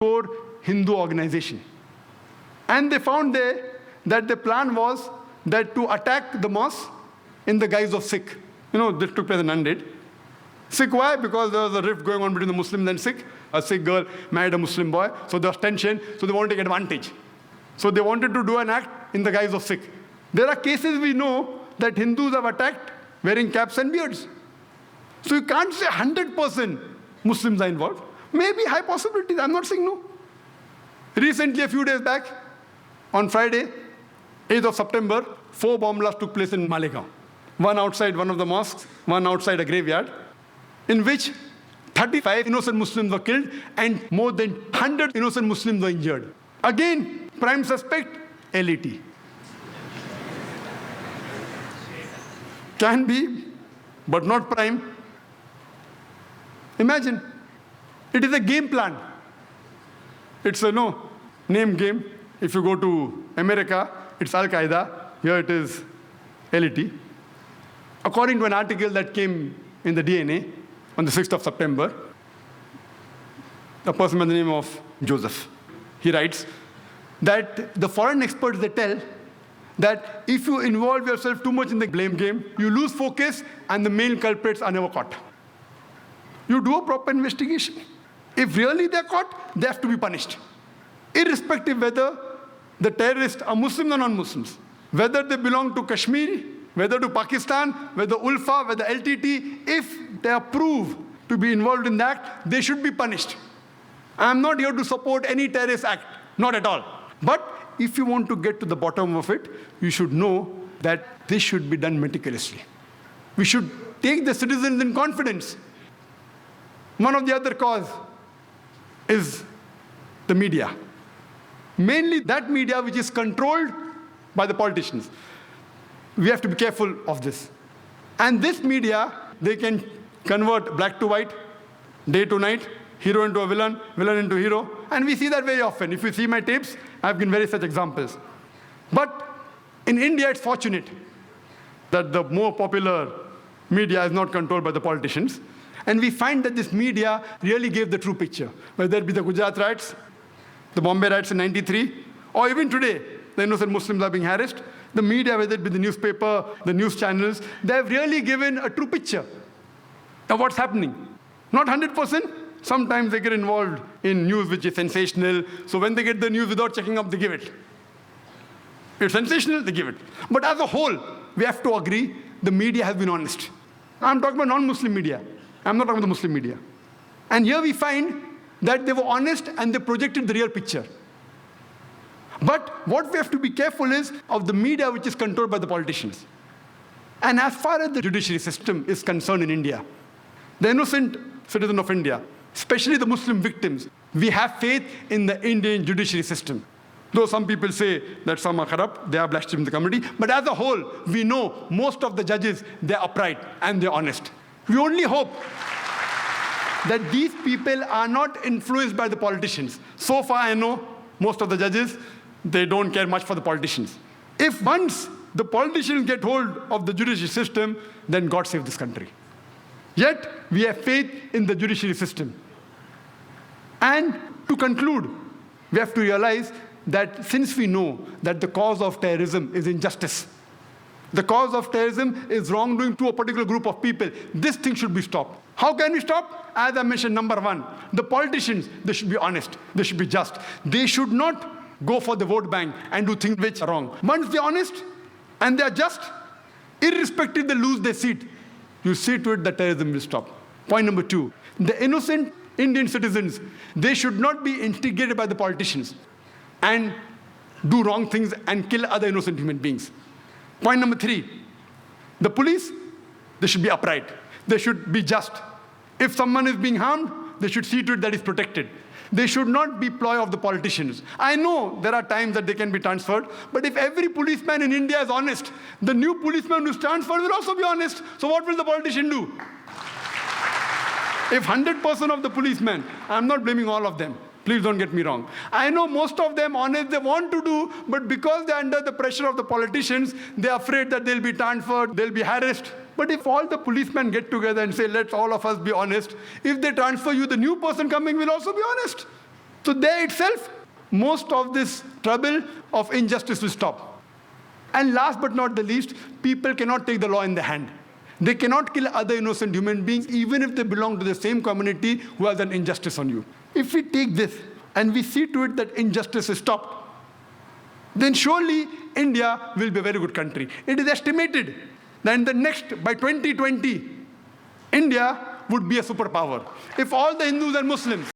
core Hindu organization. And they found there that the plan was that to attack the mosque in the guise of Sikh. This took place in 100. Sikh, why? Because there was a rift going on between the Muslims and Sikh. A Sikh girl married a Muslim boy, so there was tension, so they wanted to take advantage. So they wanted to do an act in the guise of Sikh. There are cases we know that Hindus have attacked wearing caps and beards. So you can't say 100% Muslims are involved. Maybe high possibilities, I'm not saying no. Recently, a few days back, on Friday, 8th of September, 4 bomb blasts took place in Malegaon. One outside one of the mosques, one outside a graveyard, in which 35 innocent Muslims were killed and more than 100 innocent Muslims were injured. Again, prime suspect, LET. Can be, but not prime. Imagine, it is a game plan. It's a name game. If you go to America, it's Al-Qaeda. Here it is LET. According to an article that came in the DNA on the 6th of September, a person by the name of Joseph, he writes that the foreign experts, they tell that if you involve yourself too much in the blame game, you lose focus and the main culprits are never caught. You do a proper investigation. If really they're caught, they have to be punished. Irrespective whether the terrorists are Muslims or non-Muslims, whether they belong to Kashmir, whether to Pakistan, whether Ulfa, whether LTT, if they are proved to be involved in that, they should be punished. I am not here to support any terrorist act, not at all. But if you want to get to the bottom of it, you should know that this should be done meticulously. We should take the citizens in confidence. One of the other cause is the media. Mainly that media which is controlled by the politicians. We have to be careful of this. And this media, they can convert black to white, day to night, hero into a villain, villain into hero. And we see that very often. If you see my tapes, I've given very such examples. But in India, it's fortunate that the more popular media is not controlled by the politicians. And we find that this media really gave the true picture. Whether it be the Gujarat riots, the Bombay riots in 93, or even today, the innocent Muslims are being harassed. The media, whether it be the newspaper, the news channels, they have really given a true picture of what's happening. Not 100%. Sometimes they get involved in news which is sensational. So when they get the news without checking up, they give it. It's sensational, they give it. But as a whole, we have to agree, the media has been honest. I'm talking about non-Muslim media. I'm not talking about the Muslim media. And here we find that they were honest and they projected the real picture. But what we have to be careful is of the media which is controlled by the politicians. And as far as the judiciary system is concerned in India, the innocent citizen of India, especially the Muslim victims, we have faith in the Indian judiciary system. Though some people say that some are corrupt, they are blaspheming the community. But as a whole, we know most of the judges, they're upright and they're honest. We only hope that these people are not influenced by the politicians. So far, I know most of the judges, they don't care much for the politicians. If once the politicians get hold of the judiciary system, then God save this country. Yet, we have faith in the judiciary system. And to conclude, we have to realize that since we know that the cause of terrorism is injustice, the cause of terrorism is wrongdoing to a particular group of people, this thing should be stopped. How can we stop? As I mentioned, number one, the politicians, they should be honest, they should be just. They should not go for the vote bank and do things which are wrong. Once they're honest and they're just, irrespective they lose their seat, you see to it that terrorism will stop. Point number two, the innocent Indian citizens, they should not be instigated by the politicians and do wrong things and kill other innocent human beings. Point number three, the police, they should be upright. They should be just. If someone is being harmed, they should see to it that is protected. They should not be ploy of the politicians. I know there are times that they can be transferred, but if every policeman in India is honest, the new policeman who is transferred will also be honest. So what will the politician do? If 100% of the policemen, I'm not blaming all of them. Please don't get me wrong. I know most of them honest, they want to do, but because they're under the pressure of the politicians, they're afraid that they'll be transferred, they'll be harassed. But if all the policemen get together and say, let's all of us be honest, if they transfer you, the new person coming will also be honest. So there itself, most of this trouble of injustice will stop. And last but not the least, people cannot take the law in their hand. They cannot kill other innocent human beings, even if they belong to the same community who has done injustice on you. If we take this and we see to it that injustice is stopped, then surely India will be a very good country. It is estimated that in the next, by 2020, India would be a superpower. If all the Hindus and Muslims